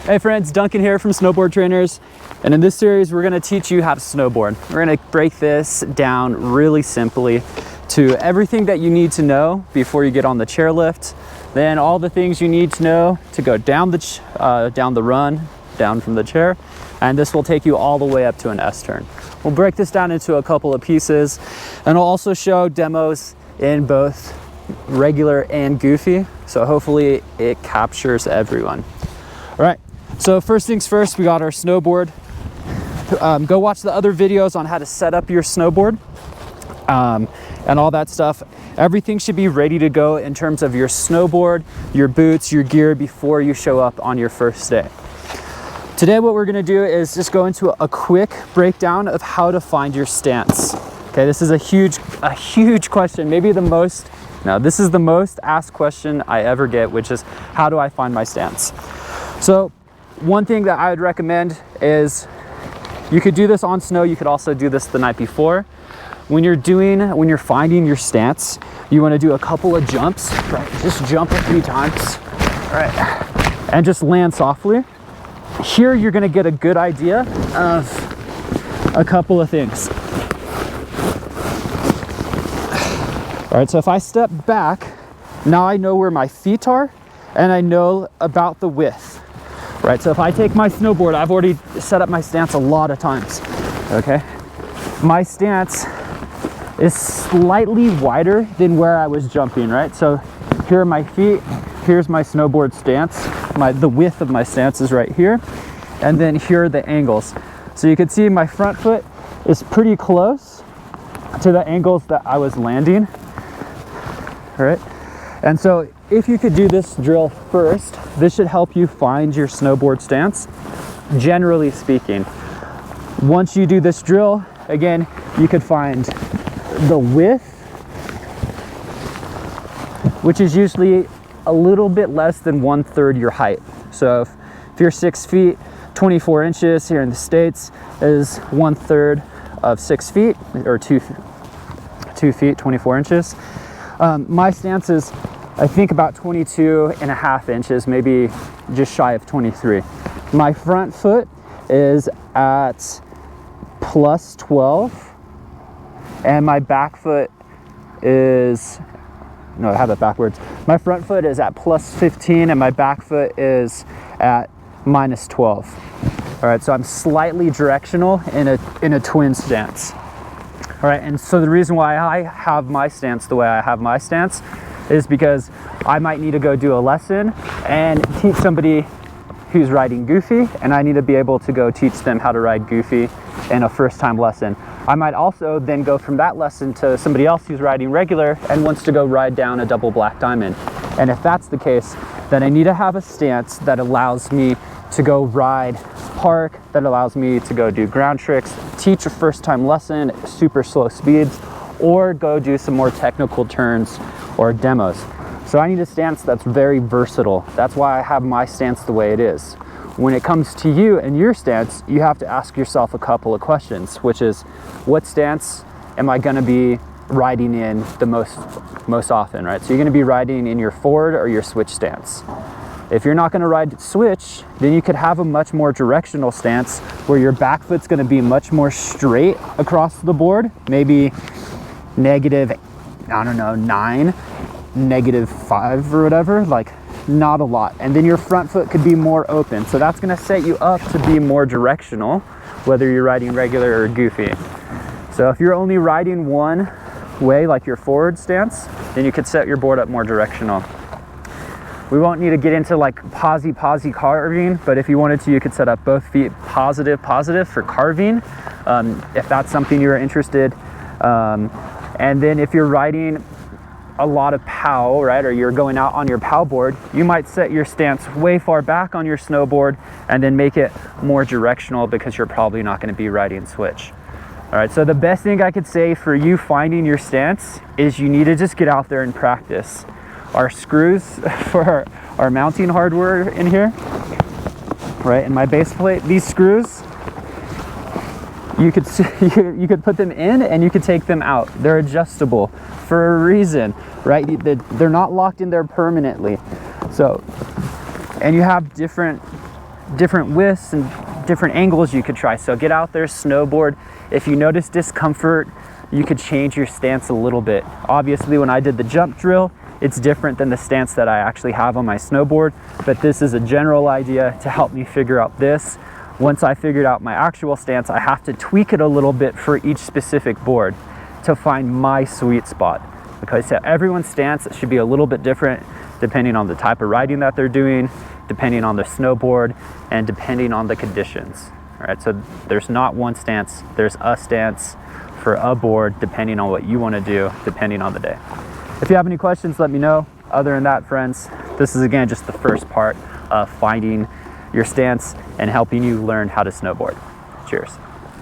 Hey friends, Duncan here from Snowboard Trainers, and in this series we're going to teach you how to snowboard. We're going to break this down really simply to everything that you need to know before you get on the chairlift, then all the things you need to know to go down the run, down from the chair, and this will take you all the way up to an S-turn. We'll break this down into a couple of pieces, and I'll also show demos in both regular and goofy, so hopefully it captures everyone. All right. So first things first, we got our snowboard. Go watch the other videos on how to set up your snowboard and all that stuff. Everything should be ready to go in terms of your snowboard, your boots, your gear before you show up on your first day. Today what we're going to do is just go into a quick breakdown of how to find your stance. Okay, this is a huge question, maybe this is the most asked question I ever get, which is how do I find my stance? So one thing that I would recommend is you could do this on snow. You could also do this the night before. When you're finding your stance, you want to do a couple of jumps, right? Just jump a few times, right? And just land softly. Here, you're going to get a good idea of a couple of things. All right, so if I step back, now I know where my feet are and I know about the width. Right, so if I take my snowboard, I've already set up my stance a lot of times, okay? My stance is slightly wider than where I was jumping, right? So here are my feet, here's my snowboard stance. The width of my stance is right here, and then here are the angles. So you can see my front foot is pretty close to the angles that I was landing, all right? And so if you could do this drill first, this should help you find your snowboard stance, generally speaking. Once you do this drill, again, you could find the width, which is usually a little bit less than 1/3 your height. So if you're 6 feet, 24 inches here in the States is 1/3 of 6 feet, or 2 feet, 24 inches. My stance is, I think, about 22.5 inches, maybe just shy of 23. My front foot is at plus 12, and my back foot is, no, I have it backwards. My front foot is at plus 15, and my back foot is at minus 12. All right, so I'm slightly directional in a twin stance. All right, and so the reason why I have my stance the way I have my stance is because I might need to go do a lesson and teach somebody who's riding goofy, and I need to be able to go teach them how to ride goofy in a first-time lesson. I might also then go from that lesson to somebody else who's riding regular and wants to go ride down a double black diamond. And if that's the case, then I need to have a stance that allows me to go ride park, that allows me to go do ground tricks, teach a first-time lesson at super slow speeds, or go do some more technical turns or demos. So I need a stance that's very versatile. That's why I have my stance the way it is. When it comes to you and your stance, you have to ask yourself a couple of questions, which is, what stance am I gonna be riding in the most often, right? So you're gonna be riding in your forward or your switch stance. If you're not gonna ride switch, then you could have a much more directional stance where your back foot's gonna be much more straight across the board, maybe negative, I don't know, 9, -5 or whatever, like not a lot. And then your front foot could be more open. So that's gonna set you up to be more directional, whether you're riding regular or goofy. So if you're only riding one way, like your forward stance, then you could set your board up more directional. We won't need to get into like posy carving, but if you wanted to, you could set up both feet positive for carving, if that's something you're interested. And then if you're riding a lot of POW, right, or you're going out on your POW board, you might set your stance way far back on your snowboard and then make it more directional because you're probably not going to be riding switch. All right, so the best thing I could say for you finding your stance is you need to just get out there and practice. Our screws for our mounting hardware in here, right, and my base plate, these screws, you could put them in and you could take them out. They're adjustable for a reason, right? They're not locked in there permanently. So, and you have different different widths and different angles you could try. So get out there, snowboard. If you notice discomfort, you could change your stance a little bit. Obviously, when I did the jump drill, it's different than the stance that I actually have on my snowboard, but this is a general idea to help me figure out this. Once I figured out my actual stance, I have to tweak it a little bit for each specific board to find my sweet spot. Okay, so everyone's stance should be a little bit different depending on the type of riding that they're doing, depending on the snowboard, and depending on the conditions. All right, so there's not one stance, there's a stance for a board depending on what you want to do, depending on the day. If you have any questions, let me know. Other than that, friends, this is again just the first part of finding your stance and helping you learn how to snowboard. Cheers.